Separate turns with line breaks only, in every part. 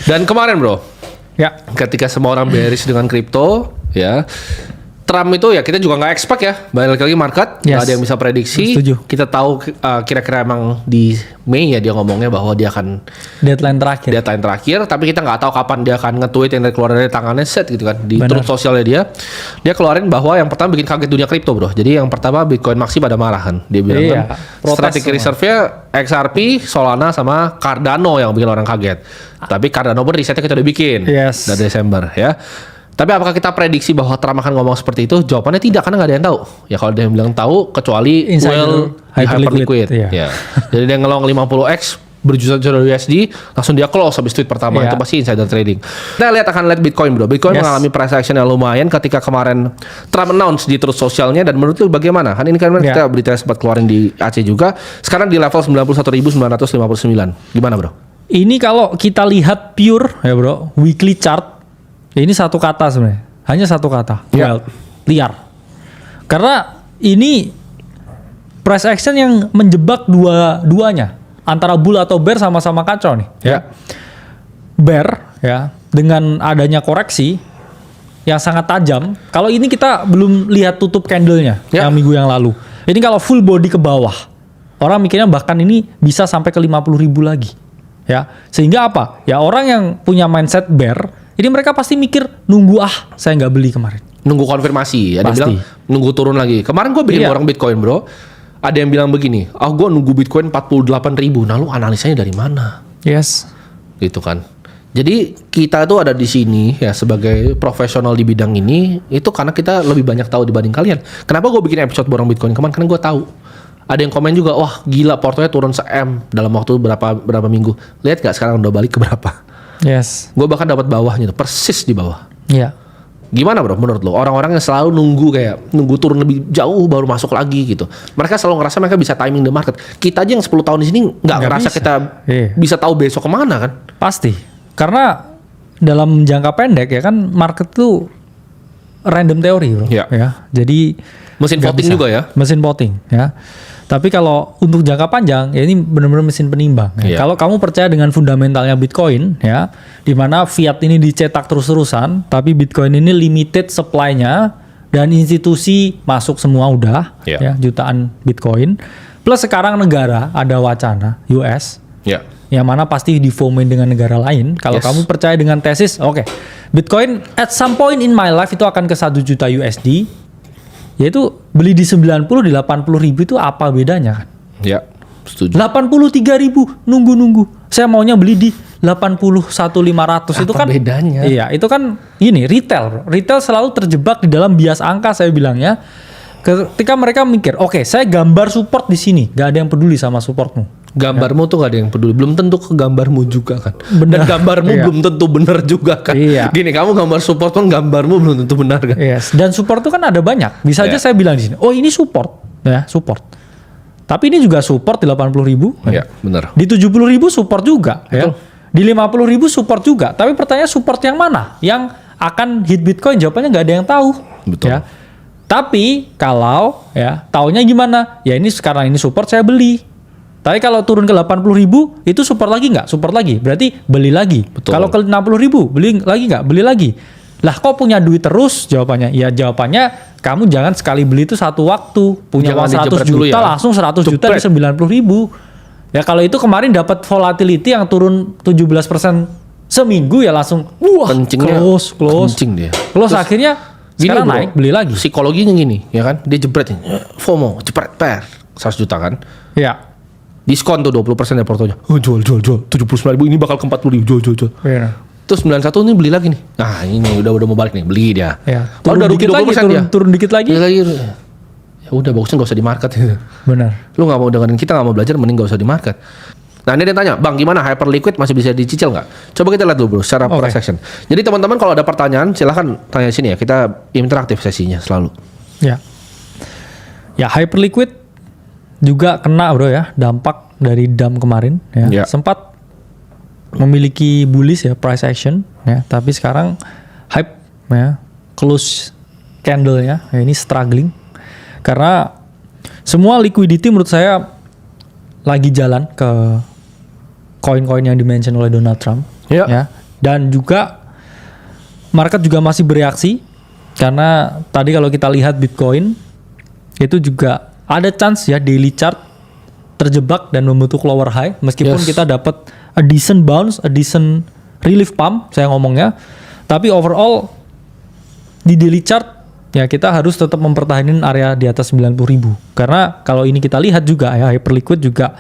Dan kemarin bro,
Ya.
ketika semua orang bearish dengan kripto, ya Trump itu ya kita juga nggak expect ya, balik lagi market nggak
Yes.
ada yang bisa prediksi.
Setuju.
Kita tahu kira-kira emang di Mei ya dia ngomongnya bahwa dia akan
Deadline terakhir.
deadline terakhir, tapi kita nggak tahu kapan dia akan nge-tweet yang keluar dari tangannya set gitu kan di
Benar.
truth sosialnya dia keluarin bahwa yang pertama bikin kaget dunia kripto bro. Jadi yang pertama Bitcoin Maxi pada marah kan, dia bilang
Iya,
kan
protes
strategic
semua.
reserve-nya XRP, Solana sama Cardano yang bikin orang kaget. Tapi Cardano pun risetnya kita udah bikin
Yes.
dari Desember ya. Tapi apakah kita prediksi bahwa Trump akan ngomong seperti itu? Jawabannya tidak, karena nggak ada yang tahu. Ya kalau dia bilang tahu, kecuali
Insider
hyperliquid.
iya.
Ya. Jadi dia ngelong 50x berjuta-juta USD, langsung dia close habis tweet pertama.
Iya.
Itu pasti insider trading. Kita akan lihat Bitcoin bro. Bitcoin
Yes.
mengalami price action yang lumayan ketika kemarin Trump announce di truth sosialnya. Dan menurut lu bagaimana? Kan ini kan
Iya.
kita berita sempat keluarin di Aceh juga. Sekarang di level 91.959. Gimana bro?
Ini kalau kita lihat pure ya bro, weekly chart, ini satu kata sebenarnya, hanya satu kata,
Ya.
wild, liar. Karena ini price action yang menjebak dua-duanya, antara bull atau bear sama-sama kacau nih.
Ya.
Bear ya, dengan adanya koreksi yang sangat tajam. Kalau ini kita belum lihat tutup candlenya
Ya.
yang minggu yang lalu. Ini kalau full body ke bawah, orang mikirnya bahkan ini bisa sampai ke 50.000 lagi. Ya, sehingga apa? Ya orang yang punya mindset bear, ini mereka pasti mikir nunggu saya nggak beli kemarin.
Nunggu konfirmasi. Ada yang
Pasti.
bilang nunggu turun lagi. Kemarin gue bikin
Iya.
orang Bitcoin bro. Ada yang bilang begini, gue nunggu Bitcoin 48.000. Nah lu analisanya dari mana?
Yes.
Gitu kan. Jadi kita tuh ada di sini ya sebagai profesional di bidang ini itu karena kita lebih banyak tahu dibanding kalian. Kenapa gue bikin episode borong Bitcoin kemarin? Karena gue tahu. Ada yang komen juga, wah gila portonya turun se-M dalam waktu berapa minggu. Lihat gak sekarang udah balik ke berapa?
Yes.
Gue bahkan dapat bawahnya tuh, persis di bawah.
Iya.
Gimana bro menurut lo? Orang-orang yang selalu nunggu turun lebih jauh baru masuk lagi gitu. Mereka selalu ngerasa mereka bisa timing the market. Kita aja yang 10 tahun di sini nggak ngerasa
bisa.
kita
Iya.
bisa tahu besok kemana kan?
Pasti. Karena dalam jangka pendek ya kan market tuh random teori bro.
Iya.
Ya. Jadi
Mesin
nggak
voting
bisa.
juga ya?
Mesin voting ya. Tapi kalau untuk jangka panjang ya ini benar-benar mesin penimbang. Ya.
Iya.
Kalau kamu percaya dengan fundamentalnya Bitcoin ya, di mana fiat ini dicetak terus-terusan, tapi Bitcoin ini limited supply-nya dan institusi masuk semua udah
Iya.
ya jutaan Bitcoin. Plus sekarang negara ada wacana US
Ya.
yang mana pasti difomin dengan negara lain. Kalau
Yes.
kamu percaya dengan tesis, oke. Bitcoin at some point in my life itu akan ke 1 juta USD. Yaitu beli di 90 di 80 ribu itu apa bedanya kan?
Ya. Setuju.
83 ribu nunggu. Saya maunya beli di 81.500 itu
Apa
kan
bedanya?
Iya, itu kan ini retail, bro. Retail selalu terjebak di dalam bias angka saya bilangnya. Ketika mereka mikir, oke, saya gambar support di sini, gak ada yang peduli sama supportmu.
Gambarmu tuh gak ada yang peduli. Belum tentu ke gambarmu juga kan. Dan
Benar.
gambarmu
Iya.
belum tentu benar juga kan.
Iya.
Gini, kamu gambar support pun gambarmu belum tentu benar kan.
Yes. Dan support itu kan ada banyak. Bisa aja
Iya.
saya bilang di sini, oh ini support, ya support. Tapi ini juga support di 80 ribu,
Iya, benar.
di 70 ribu support juga, ya.
Betul.
Di 50 ribu support juga. Tapi pertanyaan support yang mana? Yang akan hit Bitcoin? Jawabannya nggak ada yang tahu.
Betul.
Ya. Tapi kalau ya taunya gimana? Ya ini sekarang ini support saya beli. Tapi kalau turun ke 80 ribu itu support lagi nggak? Support lagi. Berarti beli lagi.
Betul.
Kalau ke 60 ribu beli lagi nggak? Beli lagi. Lah kok punya duit terus? Jawabannya. Ya jawabannya kamu jangan sekali beli itu satu waktu. Punya
Jangan
uang 100
dijebret dulu
juta
ya.
langsung 100 juta di
Jebret.
90 ribu. Ya kalau itu kemarin dapat volatility yang turun 17% seminggu ya langsung wah
Kencingnya
close.
kencing dia.
Close akhirnya sekarang
bro,
naik beli lagi.
Psikologinya gini, ya kan? Dia jebret nih. FOMO, jebret per 100 juta kan.
Ya.
Diskon tuh 20% dari portonya. Oh, jual. 79.000 ini bakal ke 40.000. Jual.
Iya.
Terus 91 ini beli lagi nih. Nah, ini udah mau balik nih, beli dia.
Ya.
Kalau udah rugi 20% dia.
turun dikit lagi.
Beli lagi. Ya udah bagusnya enggak usah di market.
Benar.
Lu enggak mau dengerin kita, enggak mau belajar, mending enggak usah di market. Nah ini dia tanya, Bang gimana hyperliquid masih bisa dicicil nggak? Coba kita lihat dulu bro, secara price action. Jadi teman-teman kalau ada pertanyaan silahkan tanya di sini ya, kita interaktif sesinya selalu.
Ya. Ya hyperliquid juga kena bro ya, dampak dari DAM kemarin ya.
Ya.
Sempat memiliki bullish ya price action ya, tapi sekarang hype ya, close candle ya ini struggling karena semua liquidity menurut saya lagi jalan ke koin-koin yang dimention oleh Donald Trump
Ya.
ya. Dan juga market juga masih bereaksi karena tadi kalau kita lihat Bitcoin itu juga ada chance ya daily chart terjebak dan membentuk lower high meskipun kita dapat a decent bounce, a decent relief pump saya ngomongnya. Tapi overall di daily chart ya kita harus tetap mempertahankan area di atas 90.000. Karena kalau ini kita lihat juga ya Hyperliquid juga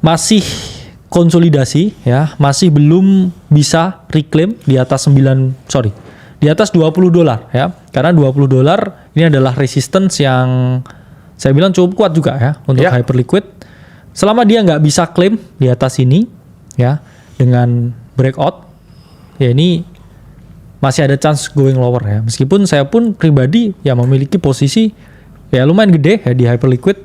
masih konsolidasi ya, masih belum bisa reclaim di atas di atas $20 ya. Karena $20 ini adalah resistance yang saya bilang cukup kuat juga ya untuk Hyperliquid. Selama dia nggak bisa claim di atas ini ya dengan breakout, ya ini masih ada chance going lower ya. Meskipun saya pun pribadi ya memiliki posisi ya lumayan gede ya di Hyperliquid,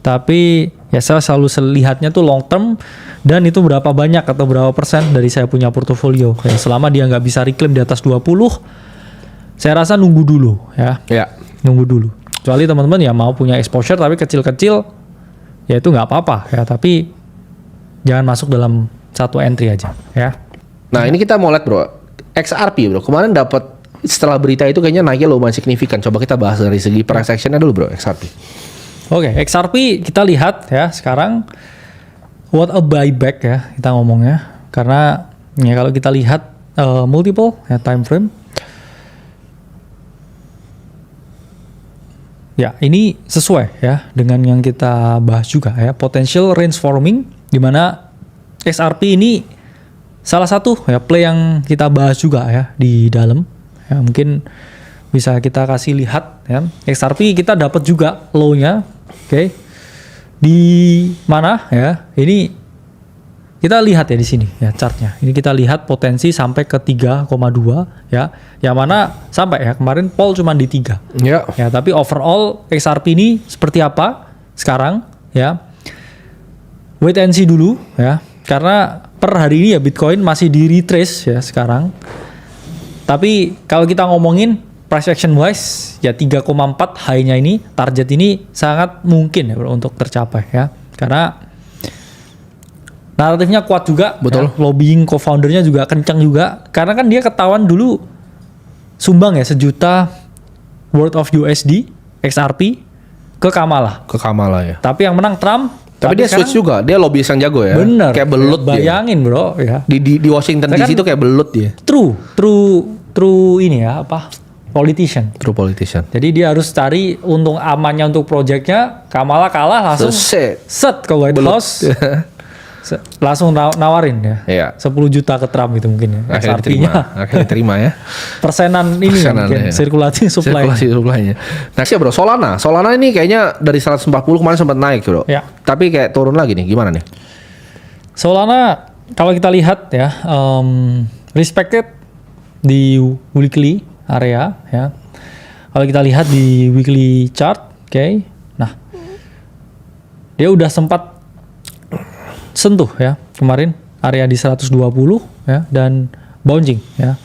tapi ya saya selalu lihatnya tuh long term dan itu berapa banyak atau berapa persen dari saya punya portofolio. Ya, selama dia nggak bisa reclaim di atas 20, saya rasa nunggu dulu ya. Nunggu dulu. Kecuali teman-teman ya mau punya exposure tapi kecil-kecil, ya itu nggak apa-apa ya. Tapi jangan masuk dalam satu entry aja ya.
Nah ini kita mau lihat bro, XRP bro. Kemarin dapat setelah berita itu kayaknya naiknya lumayan signifikan. Coba kita bahas dari segi price actionnya dulu bro, XRP.
Oke, XRP kita lihat ya sekarang what a buyback ya kita ngomongnya. Karena ya kalau kita lihat multiple ya time frame. Ya, ini sesuai ya dengan yang kita bahas juga ya, potential range forming di mana XRP ini salah satu ya play yang kita bahas juga ya di dalam. Ya, mungkin bisa kita kasih lihat ya. XRP kita dapat juga low-nya. Oke. Di mana ya? Ini kita lihat ya di sini ya chartnya. Ini kita lihat potensi sampai ke 3,2 ya. Yang mana sampai ya kemarin Paul cuma di 3. Ya, tapi overall XRP ini seperti apa sekarang ya? Wait and see dulu ya. Karena per hari ini ya Bitcoin masih di retrace ya sekarang. Tapi kalau kita ngomongin price action wise ya 3,4 high-nya ini, target ini sangat mungkin ya bro untuk tercapai ya. Karena naratifnya kuat juga, betul. Ya, lobbying co-foundernya juga kencang juga. Karena kan dia ketahuan dulu sumbang ya 1 juta worth of USD XRP ke Kamala.
Ke Kamala ya.
Tapi yang menang Trump.
Tapi dia switch juga, dia lobbyis yang jago ya.
Bener.
Kayak belut dia.
Bayangin bro ya.
Di Washington DC itu kayak belut dia.
True ini ya apa? Politician.
True politician.
Jadi dia harus cari untung amannya untuk projectnya. Kamala kalah langsung set ke White House. Langsung nawarin ya. Iya. 10 juta ke Trump itu mungkin ya.
Akhirnya diterima ya.
Persenan ini ya mungkin. Ya. Sirkulasi
supply-nya. Nah sih bro, Solana ini kayaknya dari 140 kemarin sempat naik bro. Ya. Tapi kayak turun lagi nih, gimana nih?
Solana kalau kita lihat ya, respected di weekly area ya. Kalau kita lihat di weekly chart, oke. Nah, dia udah sempat sentuh ya kemarin area di 120 ya dan bouncing ya.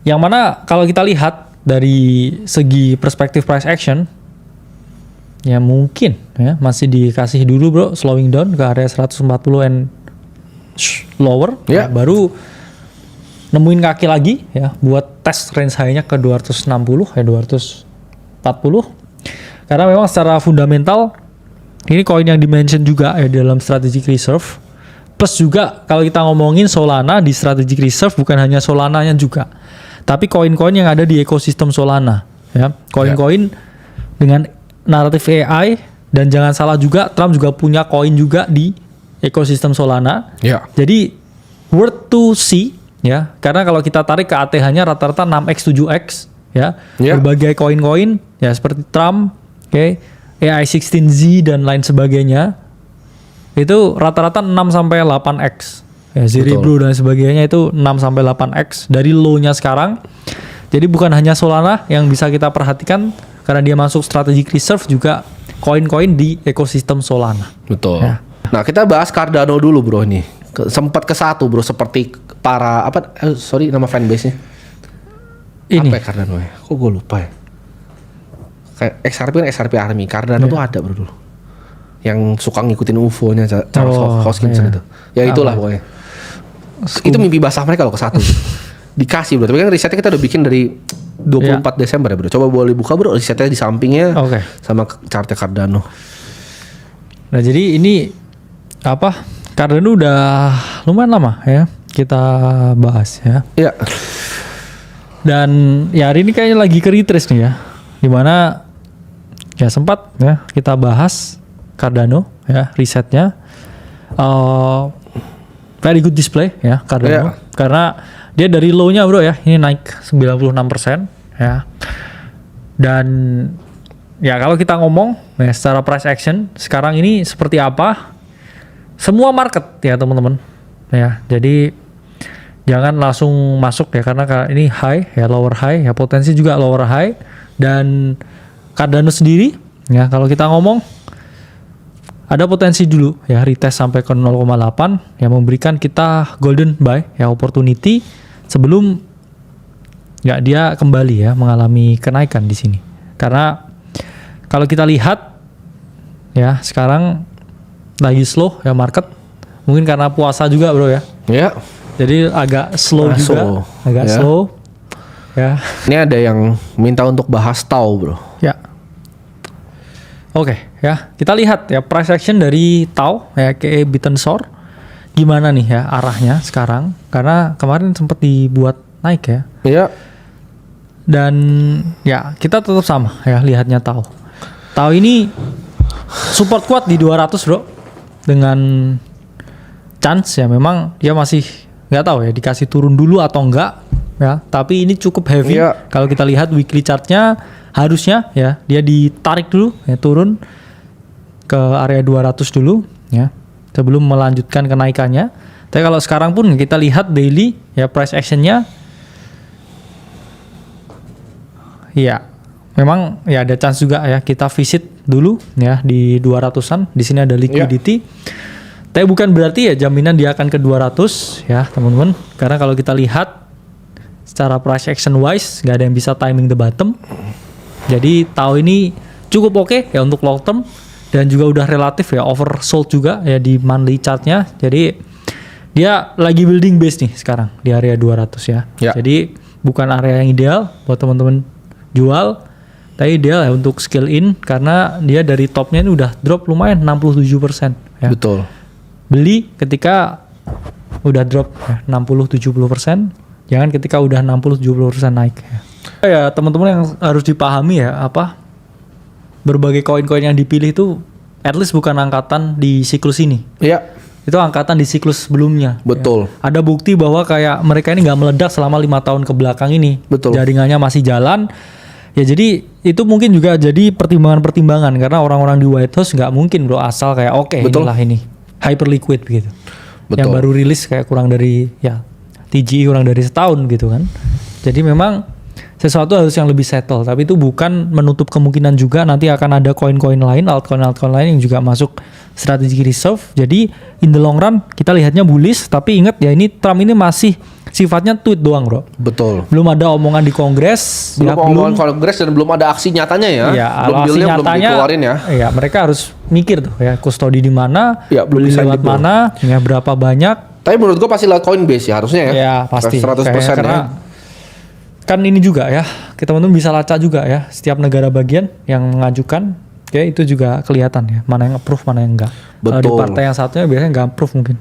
Yang mana kalau kita lihat dari segi perspektif price action ya mungkin ya masih dikasih dulu bro slowing down ke area 140 and lower ya. Baru nemuin kaki lagi ya buat tes range high-nya ke 260 ya 240. Karena memang secara fundamental ini koin yang dimention juga ya dalam strategic reserve. Plus juga kalau kita ngomongin Solana di strategic reserve bukan hanya Solananya juga. Tapi koin-koin yang ada di ekosistem Solana ya. Koin-koin dengan naratif AI dan jangan salah juga Trump juga punya koin juga di ekosistem Solana. Ya. Jadi worth to see ya. Karena kalau kita tarik ke ATH-nya rata-rata 6x 7x ya. Berbagai koin-koin ya seperti Trump, AI16Z dan lain sebagainya itu rata-rata 6 sampai 8x. Ya, Zeribro dan sebagainya itu 6 sampai 8x dari low-nya sekarang. Jadi bukan hanya Solana yang bisa kita perhatikan karena dia masuk strategic reserve juga koin-koin di ekosistem Solana. Betul. Ya.
Nah, kita bahas Cardano dulu bro ini. Sempat ke satu bro seperti para nama fanbase-nya.
Ini.
Apa ya Cardano ya? Kok gue lupa ya? Kayak XRP kan XRP Army, Cardano tuh ada bro dulu. Yang suka ngikutin UFO-nya Charles Hoskinson itu. Ya itulah pokoknya. Itu mimpi basah mereka loh ke 1. Dikasih bro. Tapi kan risetnya kita udah bikin dari 24 Desember ya bro. Coba boleh buka bro risetnya di sampingnya.
Oke.
Sama chartnya Cardano.
Nah jadi ini apa? Cardano udah lumayan lama ya kita bahas ya.
Iya.
Dan ya hari ini kayaknya lagi ke retrace nih ya. Dimana ya sempat ya kita bahas Cardano ya risetnya. Very good display ya Cardano. Karena dia dari low-nya bro ya, ini naik 96% ya. Dan ya kalau kita ngomong ya secara price action sekarang ini seperti apa? Semua market ya teman-teman. Ya, jadi jangan langsung masuk ya karena ini high ya, lower high ya, potensi juga lower high. Dan Cardano sendiri ya kalau kita ngomong ada potensi dulu ya retest sampai ke 0,8 yang memberikan kita golden buy ya opportunity sebelum ya dia kembali ya mengalami kenaikan di sini. Karena kalau kita lihat ya sekarang lagi slow ya market, mungkin karena puasa juga bro ya.
Iya.
Jadi agak slow juga, agak slow. Ya.
Ini ada yang minta untuk bahas TAO bro.
Ya. Oke ya, kita lihat ya price action dari TAO ya ke Bitensor gimana nih ya arahnya sekarang karena kemarin sempat dibuat naik ya.
Iya.
Dan ya kita tetap sama ya lihatnya TAO. TAO ini support kuat di 200 bro dengan chance ya memang dia masih nggak tahu ya dikasih turun dulu atau enggak ya tapi ini cukup heavy. Kalau kita lihat weekly chartnya harusnya ya dia ditarik dulu ya turun ke area 200 dulu ya sebelum melanjutkan kenaikannya. Tapi kalau sekarang pun kita lihat daily ya price actionnya ya memang ya ada chance juga ya kita visit dulu ya di 200-an. Di sini ada liquidity. Tapi bukan berarti ya jaminan dia akan ke 200 ya teman-teman. Karena kalau kita lihat secara price action wise nggak ada yang bisa timing the bottom. Jadi TAO ini cukup oke ya untuk long term dan juga udah relatif ya oversold juga ya di monthly chartnya. Jadi dia lagi building base nih sekarang di area 200 ya. Jadi bukan area yang ideal buat teman-teman jual, tapi ideal ya untuk scale in karena dia dari topnya ini udah drop lumayan 67% ya.
Betul.
Beli ketika udah drop ya, 60-70%, jangan ketika udah 60-70% naik ya. Ya teman-teman yang harus dipahami ya apa berbagai koin-koin yang dipilih itu at least bukan angkatan di siklus ini.
Iya.
Itu angkatan di siklus sebelumnya.
Betul.
Ya. Ada bukti bahwa kayak mereka ini nggak meledak selama 5 tahun ke belakang ini.
Betul.
Jaringannya masih jalan. Ya jadi itu mungkin juga jadi pertimbangan-pertimbangan karena orang-orang di White House nggak mungkin bro asal kayak oke, inilah ini hyper liquid begitu.
Betul.
Yang baru rilis kayak kurang dari ya TGE kurang dari setahun gitu kan. Jadi memang sesuatu harus yang lebih settle, tapi itu bukan menutup kemungkinan juga nanti akan ada koin-koin lain, altcoin lain yang juga masuk strategic reserve. Jadi in the long run kita lihatnya bullish, tapi ingat ya ini Trump ini masih sifatnya tweet doang bro.
Betul.
Belum ada omongan di Kongres.
Belum omongan Kongres dan belum ada aksi nyatanya ya.
Ya
belum
aksi nyatanya,
belum dikeluarin ya.
Ya mereka harus mikir tuh ya kustodi di mana,
ya, belum
beli lewat mana, ya berapa banyak.
Tapi menurut gua pasti lewat Coinbase ya harusnya ya.
Ya pasti.
100%
karena
ya.
Kan ini juga ya, kita teman-teman bisa lacak juga ya, setiap negara bagian yang mengajukan, ya itu juga kelihatan ya, mana yang approve, mana yang enggak. Kalau di partai yang satunya biasanya enggak approve mungkin.